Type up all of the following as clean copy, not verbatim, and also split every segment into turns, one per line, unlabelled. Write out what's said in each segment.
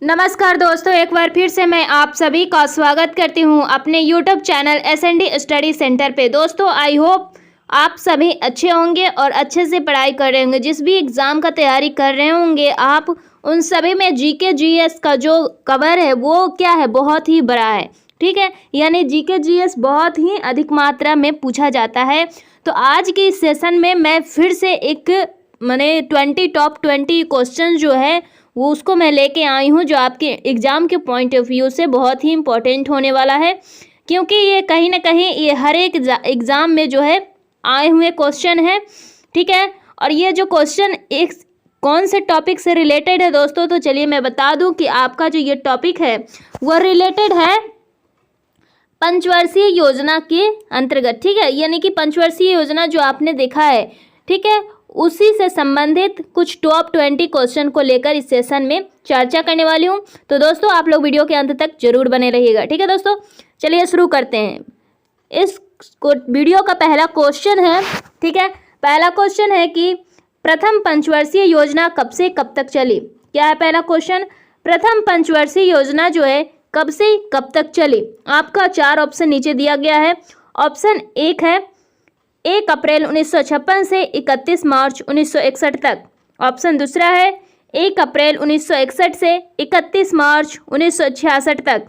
नमस्कार दोस्तों, एक बार फिर से मैं आप सभी का स्वागत करती हूं अपने YouTube channel SND study centre पे। दोस्तों, आई होप आप सभी अच्छे होंगे और अच्छे से पढ़ाई कर रहे होंगे। जिस भी एग्ज़ाम का तैयारी कर रहे होंगे आप, उन सभी में GK GS का जो कवर है वो क्या है, बहुत ही बड़ा है। ठीक है, यानी GK GS बहुत ही अधिक मात्रा में पूछा जाता है। तो आज के इस सेशन में मैं फिर से एक टॉप 20 क्वेश्चन जो है वो उसको मैं लेके आई हूँ, जो आपके एग्ज़ाम के पॉइंट ऑफ व्यू से बहुत ही इम्पोर्टेंट होने वाला है, क्योंकि ये कहीं ना कहीं ये हर एक एग्ज़ाम में जो है आए हुए क्वेश्चन है। ठीक है, और ये जो क्वेश्चन एक कौन से टॉपिक से रिलेटेड है दोस्तों, तो चलिए मैं बता दूं कि आपका जो ये टॉपिक है वो रिलेटेड है पंचवर्षीय योजना के अंतर्गत। ठीक है, यानी कि पंचवर्षीय योजना जो आपने देखा है, ठीक है, उसी से संबंधित कुछ टॉप 20 क्वेश्चन को लेकर इस सेशन में चर्चा करने वाली हूँ। तो दोस्तों आप लोग वीडियो के अंत तक जरूर बने रहिएगा। ठीक है दोस्तों, चलिए शुरू करते हैं। इस वीडियो का पहला क्वेश्चन है, ठीक है, पहला क्वेश्चन है कि प्रथम पंचवर्षीय योजना कब से कब तक चली। क्या है पहला क्वेश्चन? प्रथम पंचवर्षीय योजना जो है कब से कब तक चली। आपका 4 ऑप्शन नीचे दिया गया है। ऑप्शन 1 है 1 अप्रैल 1956 से 31 मार्च 1961 तक। ऑप्शन दूसरा है 1 अप्रैल 1961 से 31 मार्च 1966 तक।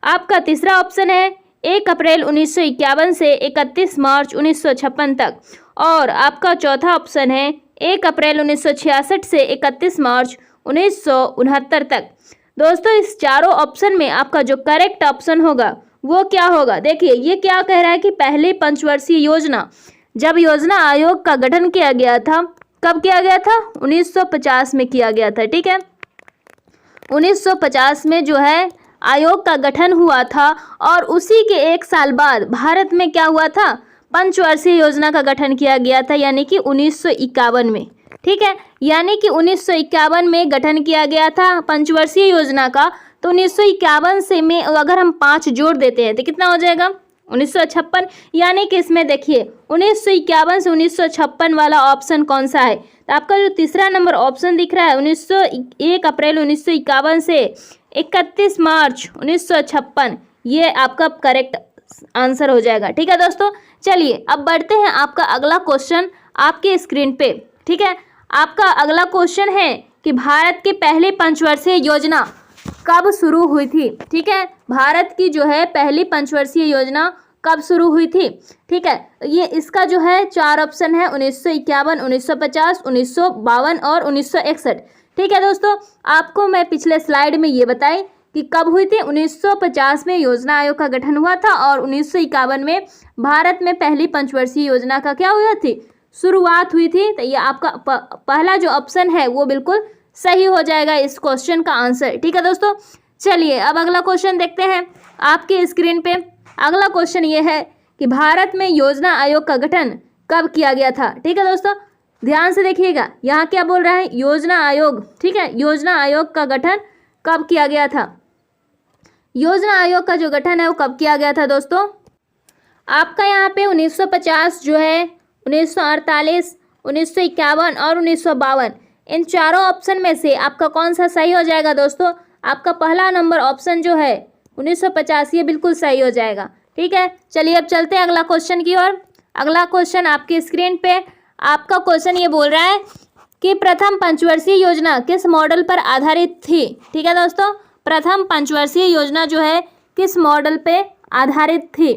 आपका तीसरा ऑप्शन है 1 अप्रैल 1951 से 31 मार्च 1956 तक। और आपका चौथा ऑप्शन है 1 अप्रैल 1966 से 31 मार्च 1969 तक। दोस्तों, इस चारों ऑप्शन में आपका जो करेक्ट ऑप्शन होगा वो क्या होगा? देखिए, ये क्या कह रहा है कि पहली पंचवर्षीय योजना, जब योजना आयोग का गठन किया गया था, कब किया गया था? 1950 में किया गया था। ठीक है, 1950 में जो है आयोग का गठन हुआ था, और उसी के 1 साल बाद भारत में क्या हुआ था? पंचवर्षीय योजना का गठन किया गया था, यानी कि 1951 में। ठीक है, यानी कि 1951 में गठन किया गया था पंचवर्षीय योजना का। तो 1951 से में अगर हम 5 जोड़ देते हैं तो कितना हो जाएगा? 1956। यानी कि इसमें देखिए 1951 से 1956 वाला ऑप्शन कौन सा है? तो आपका जो तीसरा नंबर ऑप्शन दिख रहा है 1 अप्रैल 1951 से 31 मार्च 1956, ये आपका करेक्ट आंसर हो जाएगा। ठीक है दोस्तों, चलिए अब बढ़ते हैं आपका अगला क्वेश्चन आपके स्क्रीन पे। ठीक है, आपका अगला क्वेश्चन है कि भारत की पहली पंचवर्षीय योजना कब शुरू हुई थी। ठीक है, भारत की जो है पहली पंचवर्षीय योजना कब शुरू हुई थी। ठीक है, ये इसका जो है 4 ऑप्शन है 1951, 1950, 1952 और 1961। ठीक है दोस्तों, आपको मैं पिछले स्लाइड में ये बताई कि कब हुई थी। 1950 में योजना आयोग का गठन हुआ था, और 1951 में भारत में पहली पंचवर्षीय योजना का क्या हुआ थी? शुरुआत हुई थी। तो ये आपका पहला जो ऑप्शन है वो बिल्कुल सही हो जाएगा इस क्वेश्चन का आंसर। ठीक है दोस्तों, चलिए अब अगला क्वेश्चन देखते हैं आपके स्क्रीन पे। अगला क्वेश्चन ये है कि भारत में योजना आयोग का गठन कब किया गया था। ठीक है दोस्तों, ध्यान से देखिएगा, यहाँ क्या बोल रहा है? योजना आयोग। ठीक है, योजना आयोग का गठन कब किया गया था? योजना आयोग का जो गठन है वो कब किया गया था दोस्तों? आपका यहाँ पे 1950 जो है, 1948, 1951 और 1952, इन चारों ऑप्शन में से आपका कौन सा सही हो जाएगा दोस्तों? आपका पहला नंबर ऑप्शन जो है 1950, ये बिल्कुल सही हो जाएगा। ठीक है, चलिए अब चलते हैं अगला क्वेश्चन की ओर। अगला क्वेश्चन आपकी स्क्रीन पे, आपका क्वेश्चन ये बोल रहा है कि प्रथम पंचवर्षीय योजना किस मॉडल पर आधारित थी। ठीक है दोस्तों, प्रथम पंचवर्षीय योजना जो है किस मॉडल पे आधारित थी।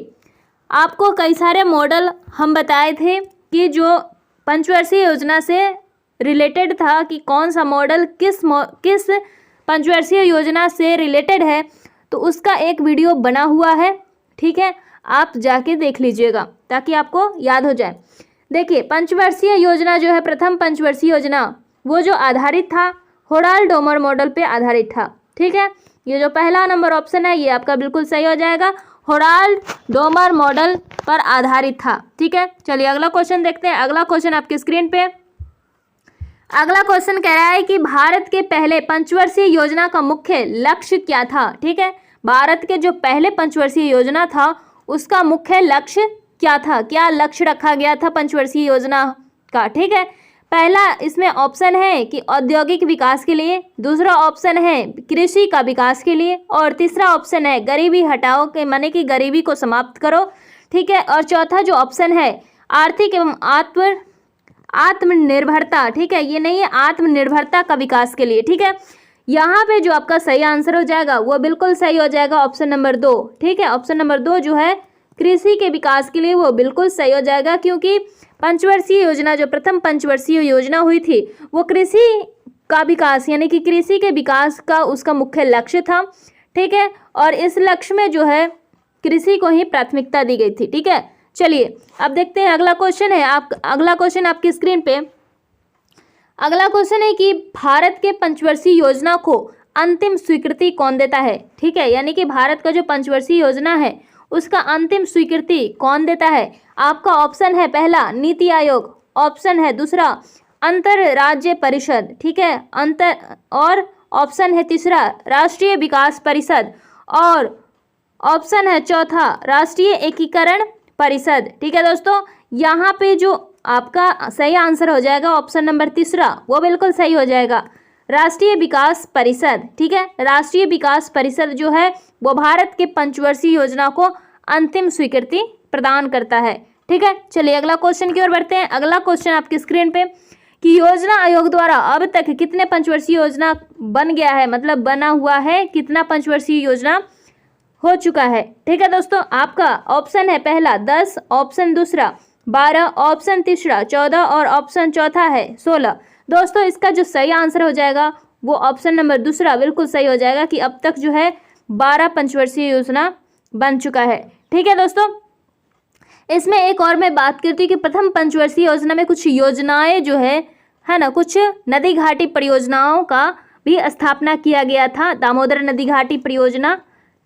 आपको कई सारे मॉडल हम बताए थे कि जो पंचवर्षीय योजना से रिलेटेड था, कि कौन सा मॉडल किस पंचवर्षीय योजना से रिलेटेड है, तो उसका एक वीडियो बना हुआ है। ठीक है, आप जाके देख लीजिएगा ताकि आपको याद हो जाए। देखिए, पंचवर्षीय योजना जो है, प्रथम पंचवर्षीय योजना, वो जो आधारित था होराल्ड डोमर मॉडल पे आधारित था। ठीक है, ये जो पहला नंबर ऑप्शन है ये आपका बिल्कुल सही हो जाएगा, होराल्ड डोमर मॉडल पर आधारित था। ठीक है, चलिए अगला क्वेश्चन देखते हैं। अगला क्वेश्चन आपकी स्क्रीन पे, अगला क्वेश्चन कह रहा है कि भारत के पहले पंचवर्षीय योजना का मुख्य लक्ष्य क्या था। ठीक है, भारत के जो पहले पंचवर्षीय योजना था उसका मुख्य लक्ष्य क्या था? क्या लक्ष्य रखा गया था पंचवर्षीय योजना का? ठीक है, पहला इसमें ऑप्शन है कि औद्योगिक विकास के लिए, दूसरा ऑप्शन है कृषि का विकास के लिए, और तीसरा ऑप्शन है गरीबी हटाओ के माने कि गरीबी को समाप्त करो, ठीक है। और चौथा जो ऑप्शन है आर्थिक एवं आत्मनिर्भरता, ठीक है, ये नहीं है, आत्मनिर्भरता का विकास के लिए, ठीक है। यहाँ पे जो आपका सही आंसर हो जाएगा वो बिल्कुल सही हो जाएगा ऑप्शन नंबर 2, ठीक है। ऑप्शन नंबर 2 जो है कृषि के विकास के लिए वो बिल्कुल सही हो जाएगा, क्योंकि पंचवर्षीय योजना जो प्रथम पंचवर्षीय योजना हुई थी वो कृषि का विकास यानी कि कृषि के विकास का उसका मुख्य लक्ष्य था, ठीक है। और इस लक्ष्य में जो है कृषि को ही प्राथमिकता दी गई थी, ठीक है। चलिए अब देखते हैं अगला क्वेश्चन है, अगला क्वेश्चन आपकी स्क्रीन पे। अगला क्वेश्चन है कि भारत के पंचवर्षीय योजना को अंतिम स्वीकृति कौन देता है, ठीक है। यानी कि भारत का जो पंचवर्षीय योजना है उसका अंतिम स्वीकृति कौन देता है। आपका ऑप्शन है पहला नीति आयोग, ऑप्शन है दूसरा अंतरराज्य परिषद, ठीक है, और ऑप्शन है तीसरा राष्ट्रीय विकास परिषद, और ऑप्शन है चौथा राष्ट्रीय एकीकरण परिषद, ठीक है दोस्तों। यहाँ पे जो आपका सही आंसर हो जाएगा ऑप्शन नंबर तीसरा, वो बिल्कुल सही हो जाएगा, राष्ट्रीय विकास परिषद, ठीक है। राष्ट्रीय विकास परिषद जो है वो भारत के पंचवर्षीय योजना को अंतिम स्वीकृति प्रदान करता है, ठीक है। चलिए अगला क्वेश्चन की ओर बढ़ते हैं। अगला क्वेश्चन आपकी स्क्रीन पे कि योजना आयोग द्वारा अब तक कितने पंचवर्षीय योजना बन गया है, मतलब बना हुआ है, कितना पंचवर्षीय योजना हो चुका है, ठीक है दोस्तों। आपका ऑप्शन है पहला 10, ऑप्शन दूसरा 12, ऑप्शन तीसरा 14 और ऑप्शन चौथा है 16। दोस्तों इसका जो सही आंसर हो जाएगा वो ऑप्शन नंबर दूसरा बिल्कुल सही हो जाएगा कि अब तक जो है 12 पंचवर्षीय योजना बन चुका है, ठीक है दोस्तों। इसमें एक और मैं बात करती हूँ कि प्रथम पंचवर्षीय योजना में कुछ योजनाएं जो है ना, कुछ नदी घाटी परियोजनाओं का भी स्थापना किया गया था। दामोदर नदी घाटी परियोजना,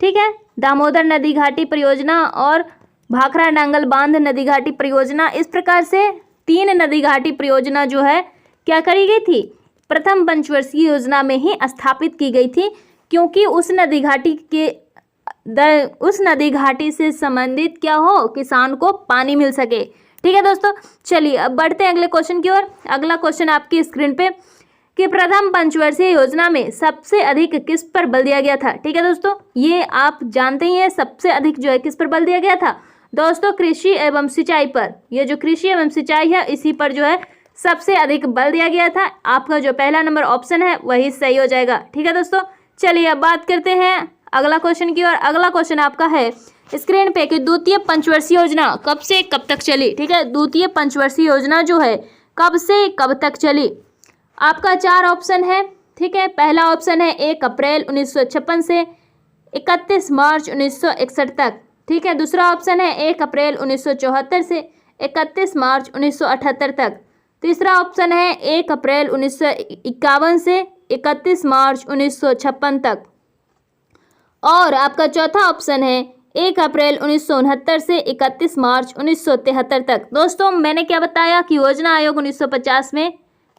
ठीक है, दामोदर नदी घाटी परियोजना और भाखड़ा नांगल बांध नदी घाटी परियोजना, इस प्रकार से 3 नदी घाटी परियोजना जो है क्या करी गई थी, प्रथम पंचवर्षीय योजना में ही स्थापित की गई थी, क्योंकि उस नदी घाटी से संबंधित क्या हो, किसान को पानी मिल सके, ठीक है दोस्तों। चलिए अब बढ़ते हैं अगले क्वेश्चन की ओर। अगला क्वेश्चन आपकी स्क्रीन पे कि प्रथम पंचवर्षीय योजना में सबसे अधिक किस पर बल दिया गया था, ठीक है दोस्तों। ये आप जानते ही हैं सबसे अधिक जो है किस पर बल दिया गया था दोस्तों, कृषि एवं सिंचाई पर। ये जो कृषि एवं सिंचाई है इसी पर जो है सबसे अधिक बल दिया गया था। आपका जो पहला नंबर ऑप्शन है वही सही हो जाएगा, ठीक है दोस्तों। चलिए अब बात करते हैं अगला क्वेश्चन की ओर। अगला क्वेश्चन आपका है स्क्रीन पे कि द्वितीय पंचवर्षीय योजना कब से कब तक चली, ठीक है। द्वितीय पंचवर्षीय योजना जो है कब से कब तक चली। आपका 4 ऑप्शन है, ठीक है। पहला ऑप्शन है 1 अप्रैल 1956 से 31 मार्च 1961 तक, ठीक है। दूसरा ऑप्शन है 1 अप्रैल 1974 से 31 मार्च 1978 तक। तीसरा ऑप्शन है 1 अप्रैल 1951 से 31 मार्च 1956 तक। और आपका चौथा ऑप्शन है 1 अप्रैल 1969 से 31 मार्च 1973 तक। दोस्तों मैंने क्या बताया कि योजना आयोग 1950 में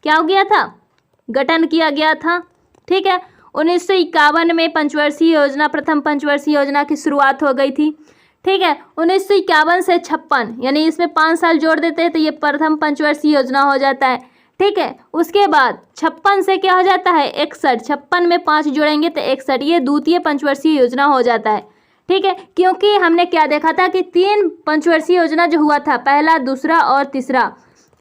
क्या हो गया था, गठन किया गया था, ठीक है। 1951 में पंचवर्षीय योजना, प्रथम पंचवर्षीय योजना की शुरुआत हो गई थी, ठीक है। 1951 से 56 यानी इसमें 5 साल जोड़ देते हैं तो ये प्रथम पंचवर्षीय योजना हो जाता है, ठीक है। उसके बाद 56 से क्या हो जाता है 61, 56 में 5 जोड़ेंगे तो 61, ये द्वितीय पंचवर्षीय योजना हो जाता है, ठीक है। क्योंकि हमने क्या देखा था कि 3 पंचवर्षीय योजना जो हुआ था, पहला दूसरा और तीसरा,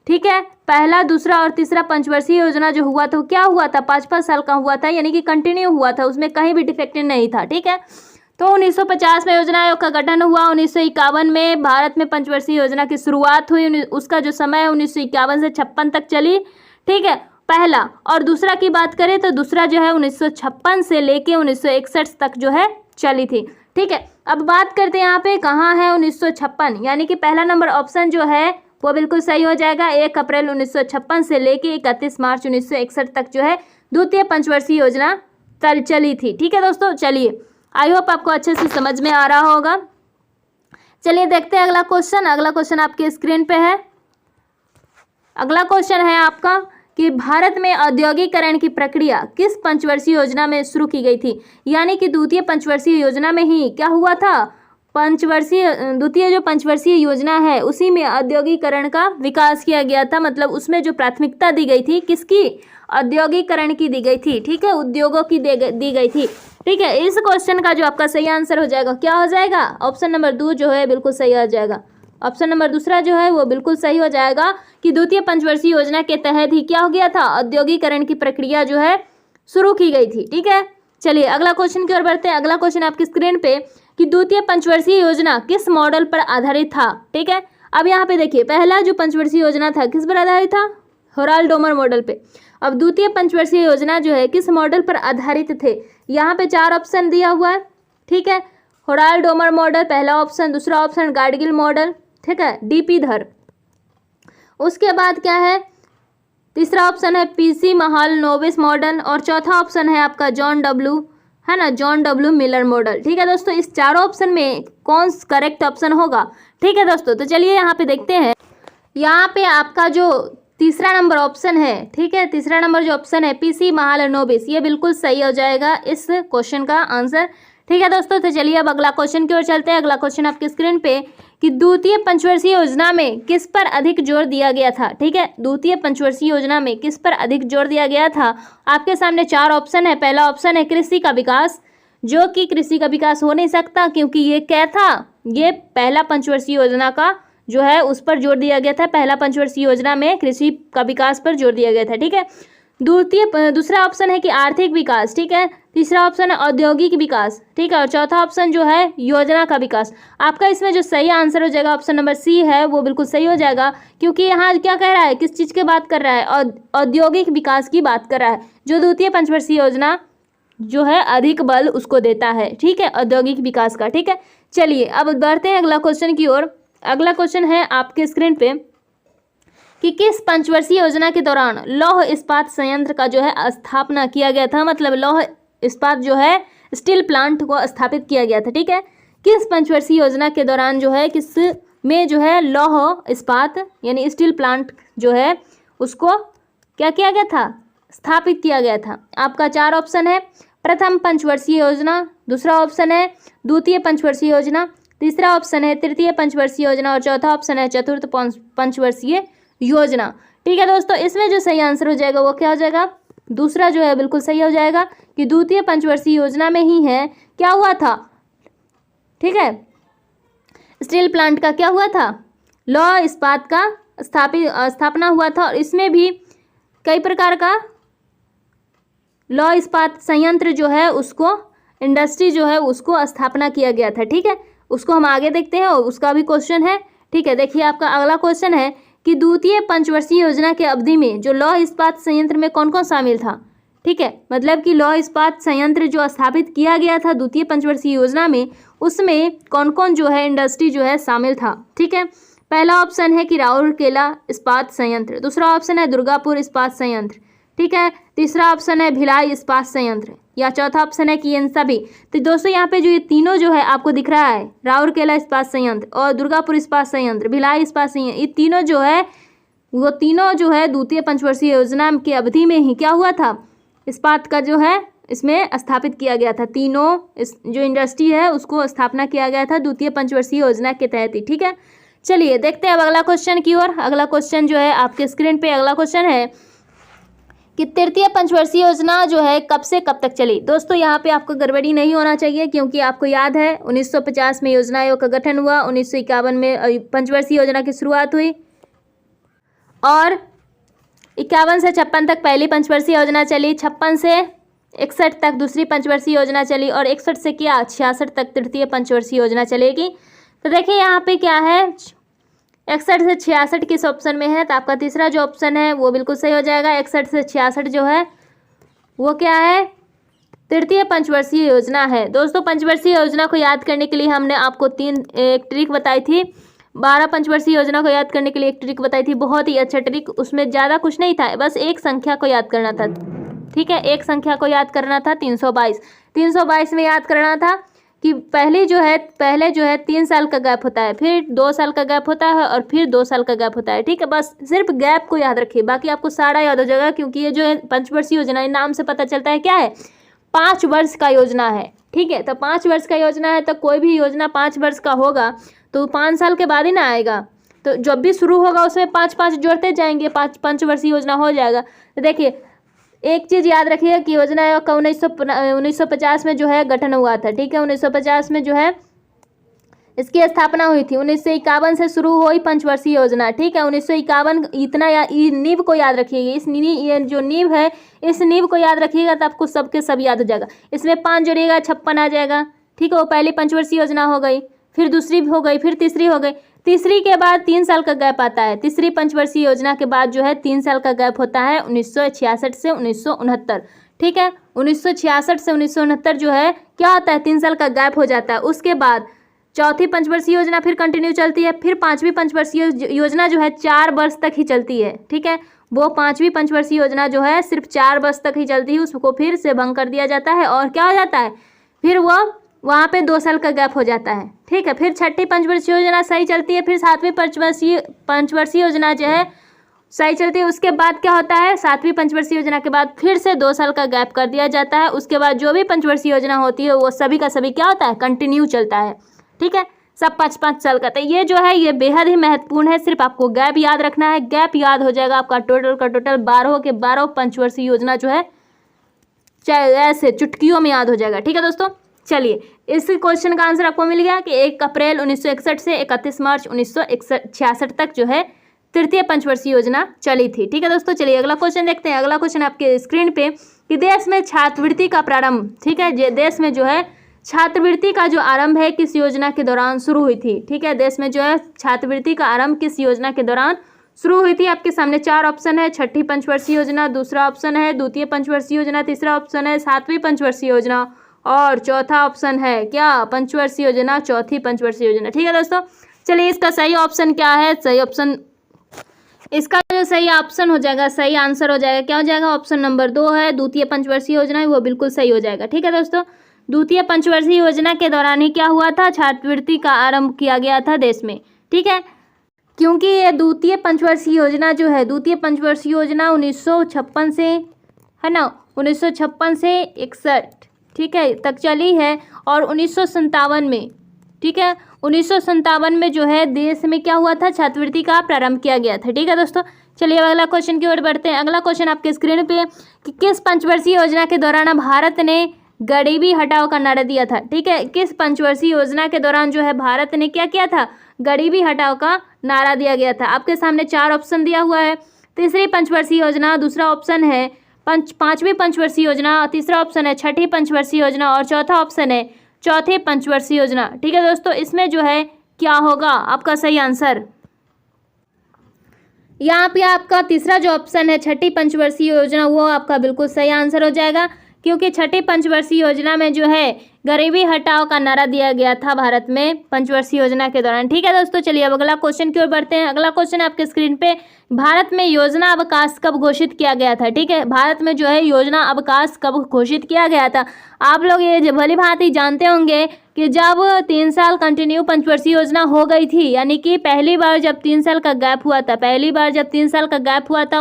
ठीक है। पहला दूसरा और तीसरा पंचवर्षीय योजना जो हुआ था क्या हुआ था, 5-5 साल का हुआ था, यानी कि कंटिन्यू हुआ था, उसमें कहीं भी डिफेक्टेड नहीं था, ठीक है। तो 1950 में योजना आयोग का गठन हुआ, 1951 में भारत में पंचवर्षीय योजना की शुरुआत हुई, उसका जो समय है 1951 से 56 तक चली, ठीक है, पहला। और दूसरा की बात करें तो दूसरा जो है 1956 से लेके 1961 तक जो है चली थी, ठीक है। अब बात करते हैं यहाँ पे कहाँ है 1956, यानी कि पहला नंबर ऑप्शन जो है वो बिल्कुल सही हो जाएगा। 1 अप्रैल 1956 से लेके 31 मार्च 1961 तक जो है द्वितीय पंचवर्षीय योजना चली थी, ठीक है दोस्तों। चलिए आई होप आपको अच्छे से समझ में आ रहा होगा। चलिए देखते हैं अगला क्वेश्चन। अगला क्वेश्चन आपके स्क्रीन पे है। अगला क्वेश्चन है आपका कि भारत में औद्योगिकरण की प्रक्रिया किस पंचवर्षीय योजना में शुरू की गई थी, यानी कि द्वितीय पंचवर्षीय योजना में ही क्या हुआ था, द्वितीय जो पंचवर्षीय योजना है उसी में औद्योगिकरण का विकास किया गया था। मतलब उसमें जो प्राथमिकता दी गई थी किसकी, औद्योगिकरण की दी गई थी, ठीक है, उद्योगों की दी गई थी, ठीक है। इस क्वेश्चन का जो आपका सही आंसर हो जाएगा क्या हो जाएगा, ऑप्शन नंबर 2 जो है बिल्कुल सही हो जाएगा। ऑप्शन नंबर दूसरा जो है वो बिल्कुल सही हो जाएगा कि द्वितीय पंचवर्षीय योजना के तहत ही क्या हो गया था, औद्योगिकरण की प्रक्रिया जो है शुरू की गई थी, ठीक है। चलिए अगला क्वेश्चन की ओर बढ़ते हैं। अगला क्वेश्चन आपकी स्क्रीन पे कि द्वितीय पंचवर्षीय योजना किस मॉडल पर आधारित था, ठीक है। अब यहाँ पे देखिए पहला जो पंचवर्षीय योजना था किस पर आधारित था, होराल-डोमर मॉडल पे। अब द्वितीय पंचवर्षीय योजना जो है किस मॉडल पर आधारित थे, यहाँ पे 4 ऑप्शन दिया हुआ है, ठीक है। होराल-डोमर मॉडल पहला ऑप्शन, दूसरा ऑप्शन गाडगिल मॉडल, ठीक है, डीपी धर। उसके बाद क्या है, तीसरा ऑप्शन है पीसी महालनोबिस मॉडल और चौथा ऑप्शन है आपका जॉन डब्ल्यू मिलर मॉडल, ठीक है दोस्तों। इस चारों ऑप्शन में कौन करेक्ट ऑप्शन होगा, ठीक है दोस्तों। तो चलिए यहाँ पे देखते हैं, यहाँ पे आपका जो तीसरा नंबर ऑप्शन है, ठीक है, तीसरा नंबर जो ऑप्शन है पीसी महालनोबिस, ये बिल्कुल सही हो जाएगा इस क्वेश्चन का आंसर, ठीक है दोस्तों। तो चलिए अब अगला क्वेश्चन की ओर चलते हैं। अगला क्वेश्चन आपकी स्क्रीन पे कि द्वितीय पंचवर्षीय योजना में किस पर अधिक जोर दिया गया था, ठीक है। द्वितीय पंचवर्षीय योजना में किस पर अधिक जोर दिया गया था, आपके सामने 4 ऑप्शन है। पहला ऑप्शन है कृषि का विकास, जो कि कृषि का विकास हो नहीं सकता क्योंकि ये क्या था, ये पहला पंचवर्षीय योजना का जो है उस पर जोर दिया गया था। पहला पंचवर्षीय योजना में कृषि का विकास पर जोर दिया गया था, ठीक है। दूसरा ऑप्शन है कि आर्थिक विकास, ठीक है। तीसरा ऑप्शन है औद्योगिक विकास, ठीक है। और चौथा ऑप्शन जो है योजना का विकास। आपका इसमें जो सही आंसर हो जाएगा ऑप्शन नंबर सी है, वो बिल्कुल सही हो जाएगा क्योंकि यहाँ क्या कह रहा है, किस चीज़ की बात कर रहा है, औद्योगिक विकास की बात कर रहा है, जो द्वितीय पंचवर्षीय योजना जो है अधिक बल उसको देता है, ठीक है, औद्योगिक विकास का, ठीक है। चलिए अब बढ़ते हैं अगला क्वेश्चन की ओर। अगला क्वेश्चन है आपके स्क्रीन पे कि किस पंचवर्षीय योजना के दौरान लौह इस्पात संयंत्र का जो है स्थापना किया गया था। मतलब लौह इस्पात जो है स्टील प्लांट को स्थापित किया गया था, ठीक है। किस पंचवर्षीय योजना के दौरान जो है किस में जो है लौह इस्पात यानी स्टील प्लांट जो है उसको क्या किया गया था, स्थापित किया गया था। आपका 4 ऑप्शन है। प्रथम पंचवर्षीय योजना, दूसरा ऑप्शन है द्वितीय पंचवर्षीय योजना, तीसरा ऑप्शन है तृतीय पंचवर्षीय योजना और चौथा ऑप्शन है चतुर्थ पंचवर्षीय योजना, ठीक है दोस्तों। इसमें जो सही आंसर हो जाएगा वो क्या हो जाएगा, दूसरा जो है बिल्कुल सही हो जाएगा कि द्वितीय पंचवर्षीय योजना में ही है क्या हुआ था, ठीक है, स्टील प्लांट का क्या हुआ था, लौह इस्पात का स्थापना हुआ था। और इसमें भी कई प्रकार का लौह इस्पात संयंत्र जो है उसको इंडस्ट्री जो है उसको स्थापना किया गया था, ठीक है। उसको हम आगे देखते हैं और उसका भी क्वेश्चन है, ठीक है। देखिए आपका अगला क्वेश्चन है कि द्वितीय पंचवर्षीय योजना के अवधि में जो लौह इस्पात संयंत्र में कौन कौन शामिल था, ठीक है। मतलब कि लौह इस्पात संयंत्र जो स्थापित किया गया था द्वितीय पंचवर्षीय योजना में, उसमें कौन कौन जो है इंडस्ट्री जो है शामिल था, ठीक है। पहला ऑप्शन है कि राउरकेला इस्पात संयंत्र, दूसरा ऑप्शन है दुर्गापुर इस्पात संयंत्र, ठीक है। तीसरा ऑप्शन है भिलाई इस्पात संयंत्र या चौथा ऑप्शन है कि इन सभी। तो दोस्तों यहाँ पे जो ये तीनों जो है आपको दिख रहा है, राउरकेला इस्पात संयंत्र और दुर्गापुर इस्पात संयंत्र, भिलाई इस्पात संयंत्र, ये तीनों जो है वो तीनों जो है द्वितीय पंचवर्षीय योजना की अवधि में ही क्या हुआ था, इस्पात का जो है इसमें स्थापित किया गया था। तीनों जो इंडस्ट्री है उसको स्थापना किया गया था द्वितीय पंचवर्षीय योजना के तहत ही, ठीक है। चलिए देखते हैं अब अगला क्वेश्चन की ओर। अगला क्वेश्चन जो है आपके स्क्रीन पे अगला क्वेश्चन है कि तृतीय पंचवर्षीय योजना जो है कब से कब तक चली। दोस्तों यहाँ पे आपको गड़बड़ी नहीं होना चाहिए क्योंकि आपको याद है 1950 में योजना आयोग का गठन हुआ, 1951 में पंचवर्षीय योजना की शुरुआत हुई और 51 से 56 तक पहली पंचवर्षीय योजना चली, 56 से 61 तक दूसरी पंचवर्षीय योजना चली और 61 से क्या 66 तक तृतीय पंचवर्षीय योजना चलेगी। तो देखिए यहाँ पे क्या है, 61 से 66 किस ऑप्शन में है, तो आपका तीसरा जो ऑप्शन है वो बिल्कुल सही हो जाएगा। 61 से 66 जो है वो क्या है, तृतीय पंचवर्षीय योजना है। दोस्तों पंचवर्षीय योजना को याद करने के लिए हमने आपको एक ट्रिक बताई थी, 12 पंचवर्षीय योजना को याद करने के लिए एक ट्रिक बताई थी, बहुत ही अच्छा ट्रिक। उसमें ज़्यादा कुछ नहीं था, बस एक संख्या को याद करना था, ठीक है। एक संख्या को याद करना था 322 में याद करना था कि पहले जो है 3 साल का गैप होता है, फिर 2 साल का गैप होता है और फिर 2 साल का गैप होता है, ठीक है। बस सिर्फ गैप को याद रखिए, बाकी आपको सारा याद हो जाएगा क्योंकि ये जो है पंचवर्षीय योजना नाम से पता चलता है क्या है, 5 वर्ष का योजना है, ठीक है। तो 5 वर्ष का योजना है, तो कोई भी योजना 5 वर्ष का होगा तो 5 साल के बाद ही ना आएगा। तो जब भी शुरू होगा उसमें 5-5 जोड़ते जाएंगे, 5 वर्षीय योजना हो जाएगा। तो देखिए एक चीज़ याद रखिएगा कि योजना आयोग का 1950 में जो है गठन हुआ था। ठीक है, 1950 में जो है इसकी स्थापना हुई थी। 1951 से शुरू हुई पंचवर्षीय योजना। ठीक है, 1951 इतना नींव को याद रखिएगा। ये जो नींव है इस नींव को याद रखिएगा तो आपको सबके सब याद हो जाएगा। इसमें 5 जोड़िएगा 56 आ जाएगा। ठीक है, वो पहली पंचवर्षीय योजना हो गई, फिर दूसरी हो गई, फिर तीसरी हो गई। तीसरी के बाद 3 साल का गैप आता है। तीसरी पंचवर्षीय योजना के बाद जो है 3 साल का गैप होता है 1966 से 1969। ठीक है, 1966 से 1969 जो है क्या होता है, 3 साल का गैप हो जाता है। उसके बाद चौथी पंचवर्षीय योजना फिर कंटिन्यू चलती है। फिर 5वीं पंचवर्षीय योजना जो है 4 वर्ष तक ही चलती है। ठीक है, वो 5वीं पंचवर्षीय योजना जो है सिर्फ 4 वर्ष तक ही चलती है, उसको फिर से भंग कर दिया जाता है। और क्या हो जाता है, फिर वो वहाँ पे 2 साल का गैप हो जाता है। ठीक है, फिर 6ठी पंचवर्षीय योजना सही चलती है। फिर 7वीं पंचवर्षीय योजना जो है सही चलती है। उसके बाद क्या होता है, 7वीं पंचवर्षीय योजना के बाद फिर से 2 साल का गैप कर दिया जाता है। उसके बाद जो भी पंचवर्षीय योजना होती है वो सभी का सभी क्या होता है, कंटिन्यू चलता है। ठीक है, सब 5-5 साल का। तो ये जो है ये बेहद ही महत्वपूर्ण है। सिर्फ आपको गैप याद रखना है, गैप याद हो जाएगा आपका टोटल का टोटल 12 के 12 पंचवर्षीय योजना जो है चाहे ऐसे चुटकियों में याद हो जाएगा। ठीक है दोस्तों, चलिए इस क्वेश्चन का आंसर आपको मिल गया कि 1 अप्रैल 1961 से 31 मार्च 1966 तक जो है तृतीय पंचवर्षीय योजना चली थी। ठीक है दोस्तों, चलिए अगला क्वेश्चन देखते हैं। अगला क्वेश्चन आपके स्क्रीन पे कि देश में छात्रवृत्ति का प्रारंभ, ठीक है, देश में जो है छात्रवृत्ति का जो आरंभ है किस योजना के दौरान शुरू हुई थी। ठीक है, देश में जो है छात्रवृत्ति का आरंभ किस योजना के दौरान शुरू हुई थी। आपके सामने 4 ऑप्शन है, 6ठी पंचवर्षीय योजना, दूसरा ऑप्शन है द्वितीय पंचवर्षीय योजना, तीसरा ऑप्शन है 7वीं पंचवर्षीय योजना और चौथा ऑप्शन है क्या, पंचवर्षीय योजना, चौथी पंचवर्षीय योजना। ठीक है दोस्तों, चलिए इसका सही ऑप्शन क्या है, सही ऑप्शन इसका जो सही ऑप्शन हो जाएगा, सही आंसर हो जाएगा, क्या हो जाएगा, ऑप्शन नंबर 2 है द्वितीय पंचवर्षीय योजना, वो बिल्कुल सही हो जाएगा। ठीक है दोस्तों, द्वितीय पंचवर्षीय योजना के दौरान ही क्या हुआ था, छात्रवृत्ति का आरंभ किया गया था देश में। ठीक है, क्योंकि ये द्वितीय पंचवर्षीय योजना जो है, द्वितीय पंचवर्षीय योजना 1956 से है ना, 1956 से 61 ठीक है तक चली है। और 1957 में, ठीक है, 1957 में जो है देश में क्या हुआ था, छात्रवृत्ति का प्रारंभ किया गया था। ठीक है दोस्तों, चलिए अगला क्वेश्चन की ओर बढ़ते हैं। अगला क्वेश्चन आपके स्क्रीन पे कि किस पंचवर्षीय योजना के दौरान भारत ने गरीबी हटाओ का नारा दिया था। ठीक है, किस पंचवर्षीय योजना के दौरान जो है भारत ने क्या किया था, गरीबी हटाओ का नारा दिया गया था। आपके सामने 4 ऑप्शन दिया हुआ है। तीसरी पंचवर्षीय योजना, दूसरा ऑप्शन है 5वीं पंचवर्षीय योजना, तीसरा ऑप्शन है 6ठी पंचवर्षीय योजना और चौथा ऑप्शन है चौथी पंचवर्षीय योजना। ठीक है दोस्तों, इसमें जो है क्या होगा आपका सही आंसर, यहाँ पे आपका तीसरा जो ऑप्शन है 6ठी पंचवर्षीय योजना वो आपका बिल्कुल सही आंसर हो जाएगा, क्योंकि 6ठी पंचवर्षीय योजना में जो है गरीबी हटाओ का नारा दिया गया था भारत में पंचवर्षीय योजना के दौरान। ठीक है दोस्तों, चलिए अब अगला क्वेश्चन की ओर बढ़ते हैं। अगला क्वेश्चन आपके स्क्रीन पे, भारत में योजना अवकाश कब घोषित किया गया था। ठीक है, भारत में जो है योजना अवकाश कब घोषित किया गया था। आप लोग ये भली भांति जानते होंगे कि जब 3 साल कंटिन्यू पंचवर्षीय योजना हो गई थी, यानी कि पहली बार जब 3 साल का गैप हुआ था, पहली बार जब 3 साल का गैप हुआ था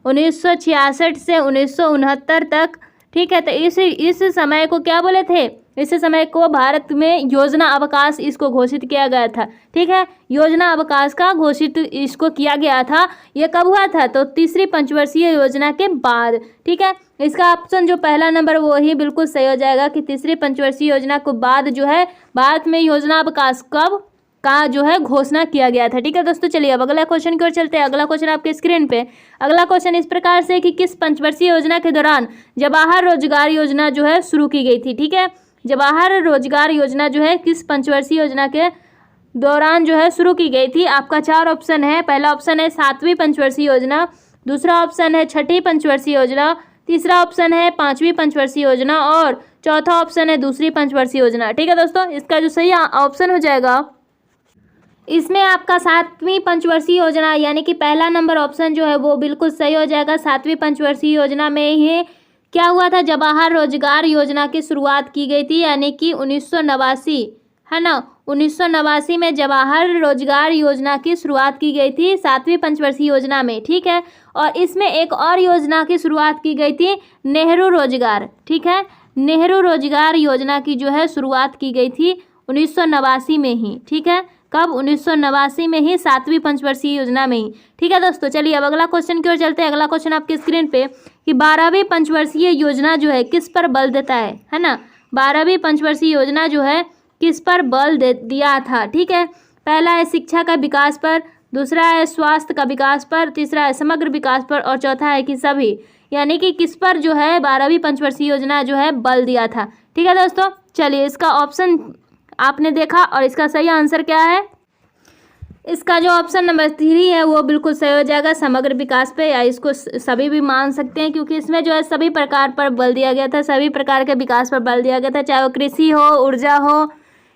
1966 से 1969 तक। ठीक है, तो इस समय को क्या बोले थे, इस समय को भारत में योजना अवकाश इसको घोषित किया गया था। ठीक है, योजना अवकाश का घोषित इसको किया गया था। ये कब हुआ था, तो तीसरी पंचवर्षीय योजना के बाद। ठीक है, इसका ऑप्शन जो पहला नंबर वो ही बिल्कुल सही हो जाएगा कि तीसरी पंचवर्षीय योजना के बाद जो है भारत में योजना अवकाश कब का जो है घोषणा किया गया था। ठीक है दोस्तों, चलिए अब अगला क्वेश्चन की ओर चलते हैं। अगला क्वेश्चन आपके स्क्रीन पे, अगला क्वेश्चन इस प्रकार से कि किस पंचवर्षीय योजना के दौरान जवाहर रोजगार योजना जो है शुरू की गई थी। ठीक है, जवाहर रोजगार योजना जो है किस पंचवर्षीय योजना के दौरान जो है शुरू की गई थी। आपका 4 ऑप्शन है। पहला ऑप्शन है 7वीं पंचवर्षीय योजना, दूसरा ऑप्शन है 6ठी पंचवर्षीय योजना, तीसरा ऑप्शन है 5वीं पंचवर्षीय योजना और चौथा ऑप्शन है दूसरी पंचवर्षीय योजना। ठीक है दोस्तों, इसका जो सही ऑप्शन हो जाएगा, इसमें आपका 7वीं पंचवर्षीय योजना यानी कि पहला नंबर ऑप्शन जो है वो बिल्कुल सही हो जाएगा। 7वीं पंचवर्षीय योजना में ही क्या हुआ था, जवाहर रोजगार योजना की शुरुआत की गई थी, यानी कि 1989 है ना, 1989 में जवाहर रोजगार योजना की शुरुआत की गई थी 7वीं पंचवर्षीय योजना में। ठीक है, और इसमें एक और योजना की शुरुआत की गई थी, नेहरू रोजगार। ठीक है, नेहरू रोजगार योजना की जो है शुरुआत की गई थी 1989 में ही। ठीक है, कब? 1989 में ही, 7वीं पंचवर्षीय योजना में ही। ठीक है दोस्तों, चलिए अब अगला क्वेश्चन की ओर चलते हैं। अगला क्वेश्चन आपके स्क्रीन पे कि 12वीं पंचवर्षीय योजना जो है किस पर बल देता है ना। 12वीं पंचवर्षीय योजना जो है किस पर बल दिया था? ठीक है, पहला है शिक्षा का विकास पर, दूसरा है स्वास्थ्य का विकास पर, तीसरा है समग्र विकास पर और चौथा है कि सभी, यानी कि किस पर जो है 12वीं पंचवर्षीय योजना जो है बल दिया था। ठीक है दोस्तों, चलिए इसका ऑप्शन आपने देखा और इसका सही आंसर क्या है? इसका जो ऑप्शन नंबर 3 है वो बिल्कुल सही हो जाएगा, समग्र विकास पे, या इसको सभी भी मान सकते हैं क्योंकि इसमें जो है सभी प्रकार पर बल दिया गया था, सभी प्रकार के विकास पर बल दिया गया था, चाहे वो कृषि हो, ऊर्जा हो,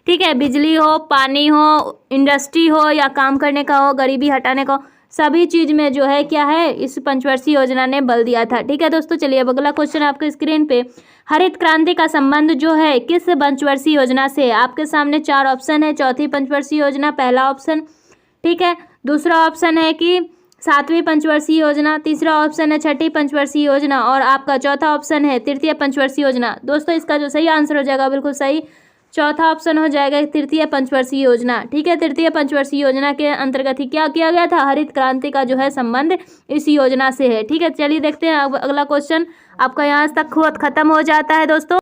ठीक है, बिजली हो, पानी हो, इंडस्ट्री हो या काम करने का हो, गरीबी हटाने का हो, सभी चीज़ में जो है क्या है इस पंचवर्षीय योजना ने बल दिया था। ठीक है दोस्तों, चलिए अब अगला क्वेश्चन आपके स्क्रीन पे, हरित क्रांति का संबंध जो है किस पंचवर्षीय योजना से है? आपके सामने 4 ऑप्शन है। चौथी पंचवर्षीय योजना पहला ऑप्शन, ठीक है, दूसरा ऑप्शन है कि 7वीं पंचवर्षीय योजना, तीसरा ऑप्शन है 6ठी पंचवर्षीय योजना और आपका चौथा ऑप्शन है तृतीय पंचवर्षीय योजना। दोस्तों इसका जो सही आंसर हो जाएगा बिल्कुल सही, चौथा ऑप्शन हो जाएगा तृतीय पंचवर्षीय योजना। ठीक है, तृतीय पंचवर्षीय योजना के अंतर्गत ही क्या किया गया था, हरित क्रांति का जो है संबंध इस योजना से है। ठीक है, चलिए देखते हैं अब अगला क्वेश्चन। आपका यहाँ तक खत्म हो जाता है दोस्तों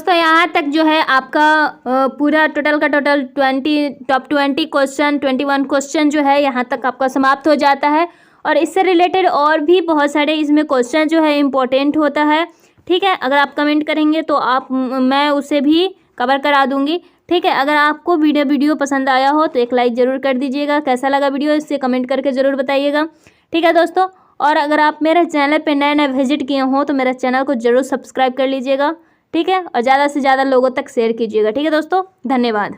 यहाँ तक जो है आपका पूरा टोटल का टोटल टॉप 20 क्वेश्चन, 21 क्वेश्चन जो है यहाँ तक आपका समाप्त हो जाता है। और इससे रिलेटेड और भी बहुत सारे इसमें क्वेश्चन जो है इम्पोर्टेंट होता है। ठीक है, अगर आप कमेंट करेंगे तो मैं उसे भी कवर करा दूंगी। ठीक है, अगर आपको वीडियो पसंद आया हो तो एक लाइक ज़रूर कर दीजिएगा। कैसा लगा वीडियो इससे कमेंट करके ज़रूर बताइएगा। ठीक है दोस्तों, और अगर आप मेरे चैनल पे नए विजिट किए हो तो मेरे चैनल को ज़रूर सब्सक्राइब कर लीजिएगा। ठीक है, और ज़्यादा से ज़्यादा लोगों तक शेयर कीजिएगा। ठीक है दोस्तों, धन्यवाद।